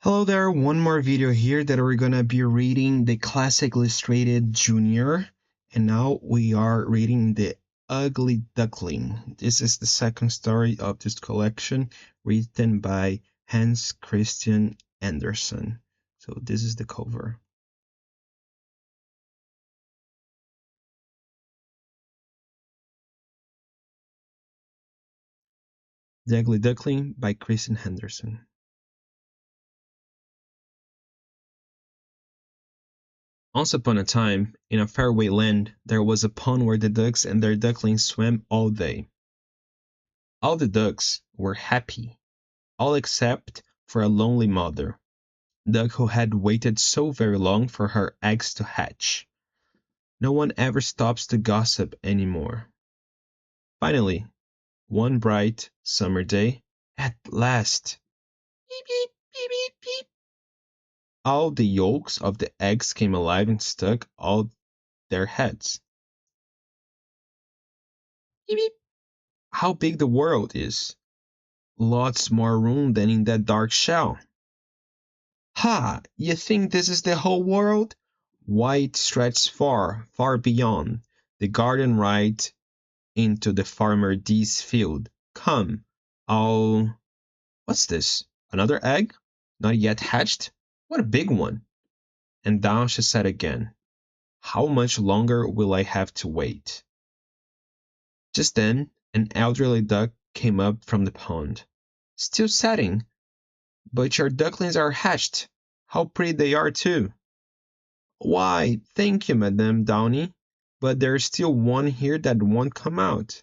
Hello there, one more video here that we're gonna be reading the classic illustrated Junior, and now we are reading the Ugly Duckling. This is the second story of this collection, written by Hans Christian Andersen. So this is the cover. The Ugly Duckling by Christian Henderson. Once upon a time, in a faraway land, there was a pond where the ducks and their ducklings swam all day. All the ducks were happy, all except for a lonely mother duck who had waited so very long for her eggs to hatch. No one ever stops to gossip anymore. Finally, one bright summer day, at last, beep, beep, beep, beep, beep, all the yolks of the eggs came alive and stuck out their heads. Beep, beep. How big the world is! Lots more room than in that dark shell. Ha! You think this is the whole world? Why, it stretches far, far beyond the garden right into the farmer D's field. Come, What's this? Another egg? Not yet hatched? What a big one! And down she sat again. How much longer will I have to wait? Just then, an elderly duck came up from the pond. Still setting, but your ducklings are hatched. How pretty they are, too. Why, thank you, Madame Downy, but there's still one here that won't come out.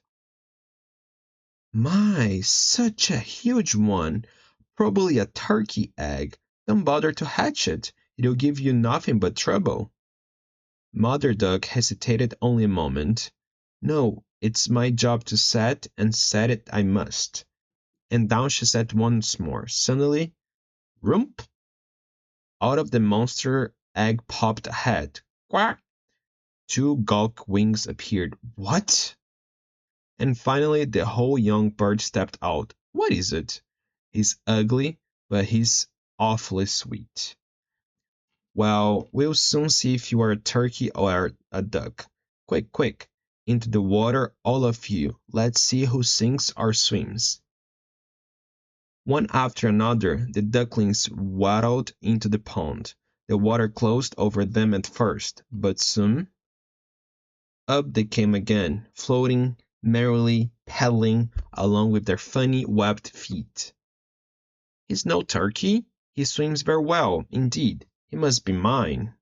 My, such a huge one. Probably a turkey egg. Don't bother to hatch it. It'll give you nothing but trouble. Mother Duck hesitated only a moment. No, it's my job to set, and set it I must. And down she sat once more. Suddenly, rump! Out of the monster egg popped a head. Quack! Two gawk wings appeared. What? And finally the whole young bird stepped out. What is it? He's ugly, but he's awfully sweet. Well, we'll soon see if you are a turkey or a duck. Quick, quick, into the water, all of you. Let's see who sinks or swims. One after another, the ducklings waddled into the pond. The water closed over them at first, but soon up they came again, floating merrily, paddling along with their funny webbed feet. He's no turkey. He swims very well, indeed. He must be mine.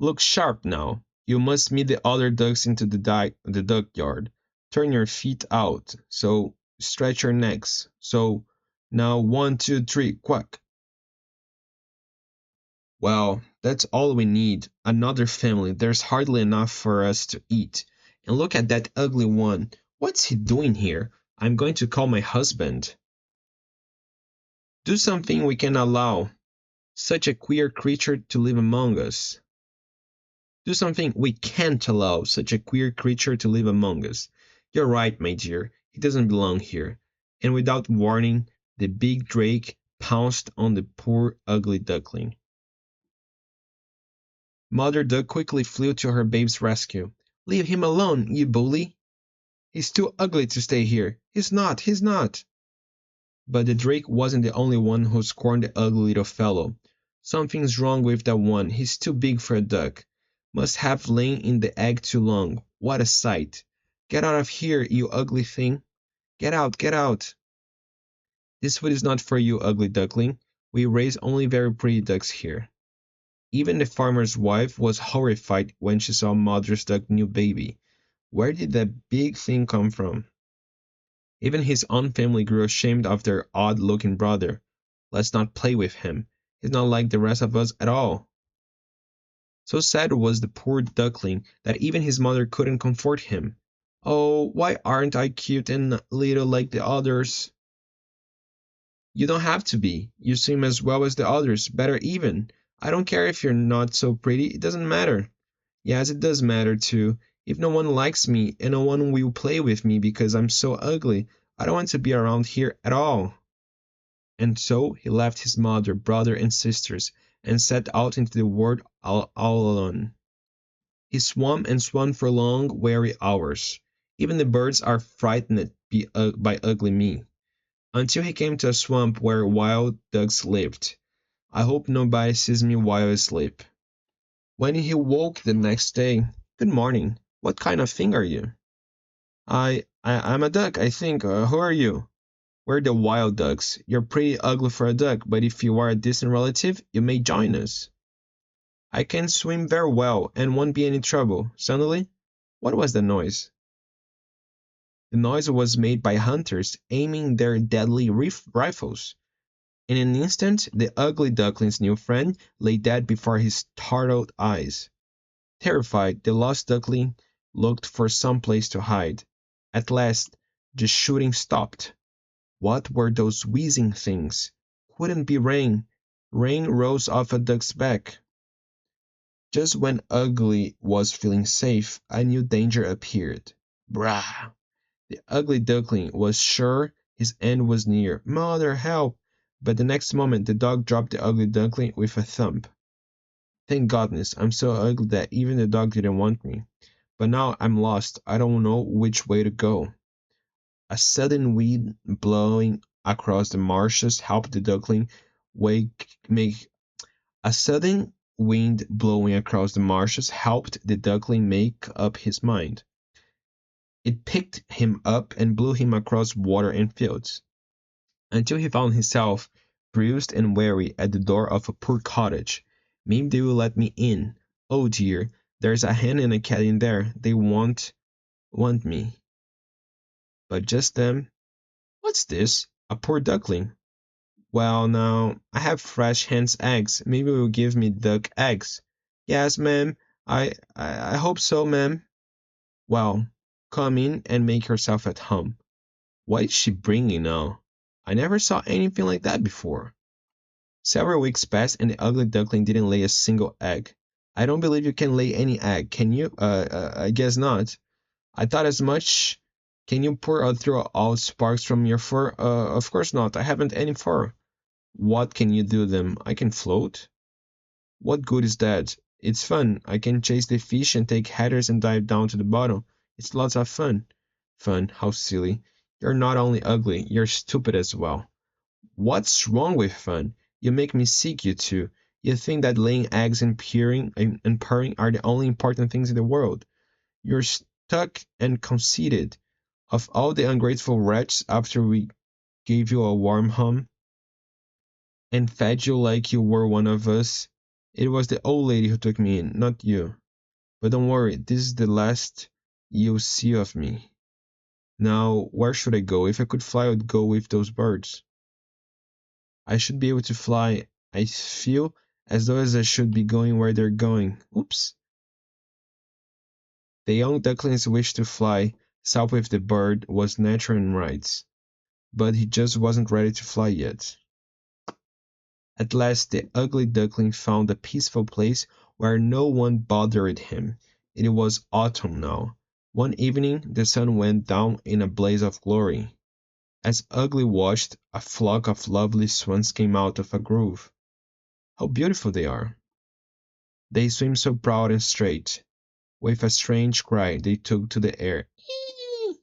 Look sharp now. You must meet the other ducks into the duckyard. Turn your feet out. So, stretch your necks. So, now 1, 2, 3, quack. Well, that's all we need. Another family. There's hardly enough for us to eat. And look at that ugly one. What's he doing here? I'm going to call my husband. Do something we can allow such a queer creature to live among us. Do something we can't allow such a queer creature to live among us. You're right, my dear. He doesn't belong here. And without warning, the big drake pounced on the poor ugly duckling. Mother Duck quickly flew to her babe's rescue. Leave him alone, you bully. He's too ugly to stay here. He's not. But the drake wasn't the only one who scorned the ugly little fellow. Something's wrong with that one. He's too big for a duck. Must have lain in the egg too long. What a sight. Get out of here, you ugly thing. Get out, get out. This food is not for you, ugly duckling. We raise only very pretty ducks here. Even the farmer's wife was horrified when she saw Mother Duck's new baby. Where did that big thing come from? Even his own family grew ashamed of their odd-looking brother. Let's not play with him. He's not like the rest of us at all. So sad was the poor duckling that even his mother couldn't comfort him. Oh, why aren't I cute and little like the others? You don't have to be. You swim as well as the others, better even. I don't care if you're not so pretty, it doesn't matter. Yes, it does matter too. If no one likes me and no one will play with me because I'm so ugly, I don't want to be around here at all. And so he left his mother, brother, and sisters, and set out into the world all alone. He swam and swam for long, weary hours. Even the birds are frightened by ugly me, until he came to a swamp where wild ducks lived. I hope nobody sees me while I sleep. When he woke the next day, "Good morning. What kind of thing are you?" I'm a duck, I think. Who are you?" "We're the wild ducks. You're pretty ugly for a duck, but if you are a distant relative, you may join us." "I can swim very well, and won't be any trouble." Suddenly, what was the noise? The noise was made by hunters aiming their deadly rifles. In an instant, the ugly duckling's new friend lay dead before his startled eyes. Terrified, the lost duckling looked for some place to hide. At last, the shooting stopped. What were those whizzing things? Couldn't be rain. Rain rose off a duck's back. Just when Ugly was feeling safe, a new danger appeared. Brah! The ugly duckling was sure his end was near. "Mother, help!" But the next moment the dog dropped the ugly duckling with a thump. "Thank goodness, I'm so ugly that even the dog didn't want me. But now I'm lost. I don't know which way to go." A sudden wind blowing across the marshes helped the duckling make a sudden wind blowing across the marshes helped the duckling make up his mind. It picked him up and blew him across water and fields, until he found himself, bruised and weary, at the door of a poor cottage. "Maybe they will let me in. Oh dear, there's a hen and a cat in there. They won't want me." But just then, "What's this? A poor duckling. Well, now, I have fresh hen's eggs. Maybe you'll give me duck eggs." "Yes, ma'am. I hope so, ma'am." "Well, come in and make yourself at home." What is she bringing now? I never saw anything like that before. Several weeks passed and the ugly duckling didn't lay a single egg. "I don't believe you can lay any egg, can you?" I guess not." "I thought as much. Can you pour through all sparks from your fur?" Of course not. I haven't any fur." "What can you do then?" "I can float." "What good is that?" "It's fun. I can chase the fish and take headers and dive down to the bottom. It's lots of fun." "Fun? How silly. You're not only ugly, you're stupid as well." "What's wrong with fun? You make me sick, you two. You think that laying eggs and purring are the only important things in the world. You're stuck and conceited. Of all the ungrateful wretches, after we gave you a warm home and fed you like you were one of us, it was the old lady who took me in, not you. But don't worry, this is the last you'll see of me. Now, where should I go? If I could fly, I'd go with those birds." "I should be able to fly. I feel as though I should be going where they're going. Oops." The young duckling's wish to fly, south with the bird, was natural and right, but he just wasn't ready to fly yet. At last the ugly duckling found a peaceful place where no one bothered him. It was autumn now. One evening the sun went down in a blaze of glory. As Ugly watched, a flock of lovely swans came out of a grove. "How beautiful they are! They swim so proud and straight." With a strange cry they took to the air. "Ee!"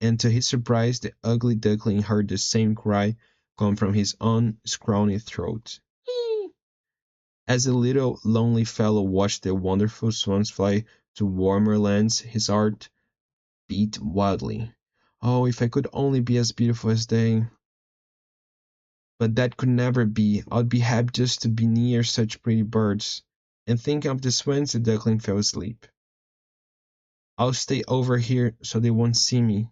And to his surprise the ugly duckling heard the same cry come from his own scrawny throat. "Ee!" As the little lonely fellow watched the wonderful swans fly to warmer lands, his heart beat wildly. "Oh, if I could only be as beautiful as they! But that could never be. I'd be happy just to be near such pretty birds." And thinking of the swans, the duckling fell asleep. "I'll stay over here so they won't see me.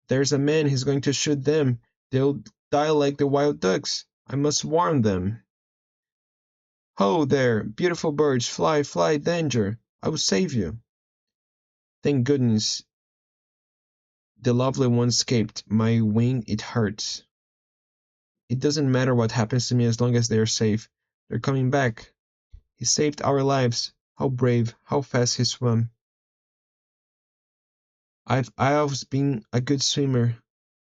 There's a man, he's going to shoot them. They'll die like the wild ducks. I must warn them. Ho there, beautiful birds, fly, fly, danger. I will save you." Thank goodness the lovely one escaped. My wing, it hurts. It doesn't matter what happens to me as long as they are safe. They're coming back. He saved our lives. How brave, how fast he swam. I've always been a good swimmer.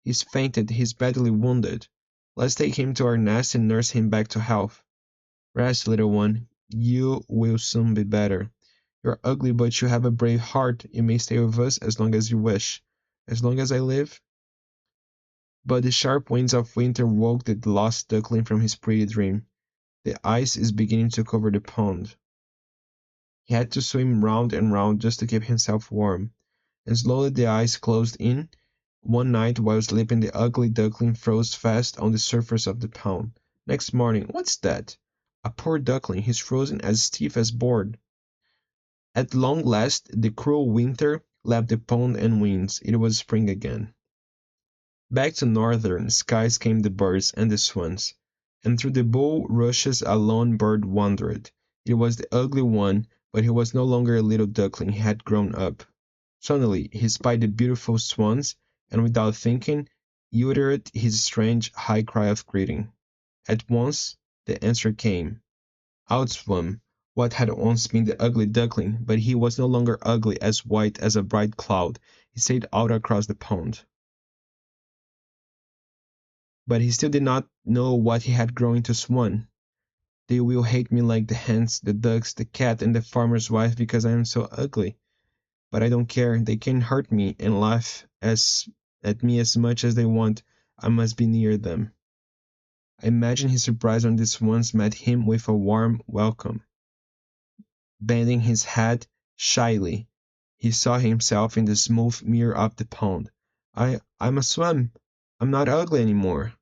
He's fainted, he's badly wounded. Let's take him to our nest and nurse him back to health. Rest, little one. You will soon be better. You're ugly, but you have a brave heart. You may stay with us as long as you wish. As long as I live? But the sharp winds of winter woke the lost duckling from his pretty dream. The ice is beginning to cover the pond. He had to swim round and round just to keep himself warm, and slowly the ice closed in. One night, while sleeping, the ugly duckling froze fast on the surface of the pond. Next morning, what's that? A poor duckling, he's frozen as stiff as board. At long last, the cruel winter left the pond and winds. It was spring again. Back to northern skies came the birds and the swans, and through the bulrushes a lone bird wandered. It was the ugly one, but he was no longer a little duckling, he had grown up. Suddenly he spied the beautiful swans, and without thinking, uttered his strange high cry of greeting. At once the answer came. Out swam what had once been the ugly duckling, but he was no longer ugly, as white as a bright cloud. He sailed out across the pond. But he still did not know what he had grown into swan. They will hate me like the hens, the ducks, the cat, and the farmer's wife because I am so ugly. But I don't care. They can hurt me and laugh at me as much as they want. I must be near them. I imagine his surprise when the swans met him with a warm welcome. Bending his head shyly, he saw himself in the smooth mirror of the pond. I'm a swan. I'm not ugly anymore.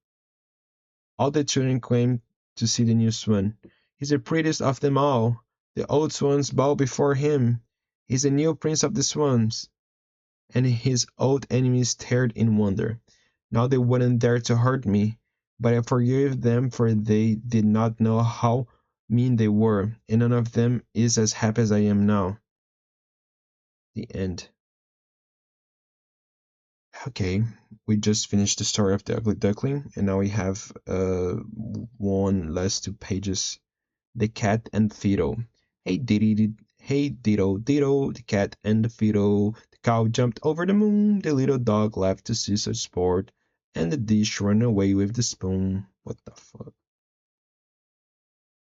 All the children came to see the new swan. He's the prettiest of them all. The old swans bow before him. He's the new prince of the swans. And his old enemies stared in wonder. Now they wouldn't dare to hurt me, but I forgave them, for they did not know how mean they were, and none of them is as happy as I am now. The end. Okay, we just finished the story of the ugly duckling, and now we have one last 2 pages. The cat and fiddle. Hey diddle diddle, the cat and the fiddle. The cow jumped over the moon. The little dog laughed to see such sport, and the dish ran away with the spoon. What the fuck?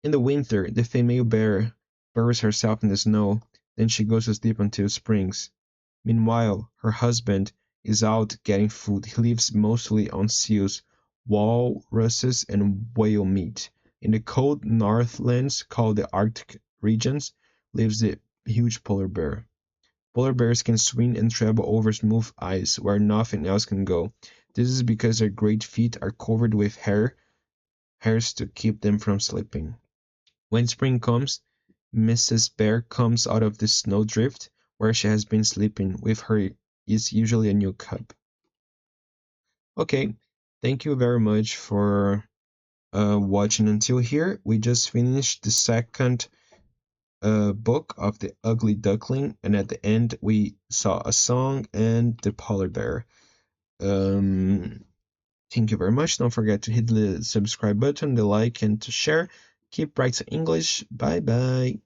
In the winter, the female bear buries herself in the snow, then she goes to sleep until springs. Meanwhile, her husband is out getting food. He lives mostly on seals, walruses, and whale meat. In the cold northlands, called the Arctic regions, lives the huge polar bear. Polar bears can swim and travel over smooth ice where nothing else can go. This is because their great feet are covered with hairs to keep them from slipping. When spring comes, Mrs. Bear comes out of the snowdrift where she has been sleeping. With her is usually a new cub. Okay, thank you very much for watching until here. We just finished the second book of The Ugly Duckling, and at the end we saw a song and the polar bear. Thank you very much. Don't forget to hit the subscribe button, the like, and to share. Keep practicing English. Bye bye.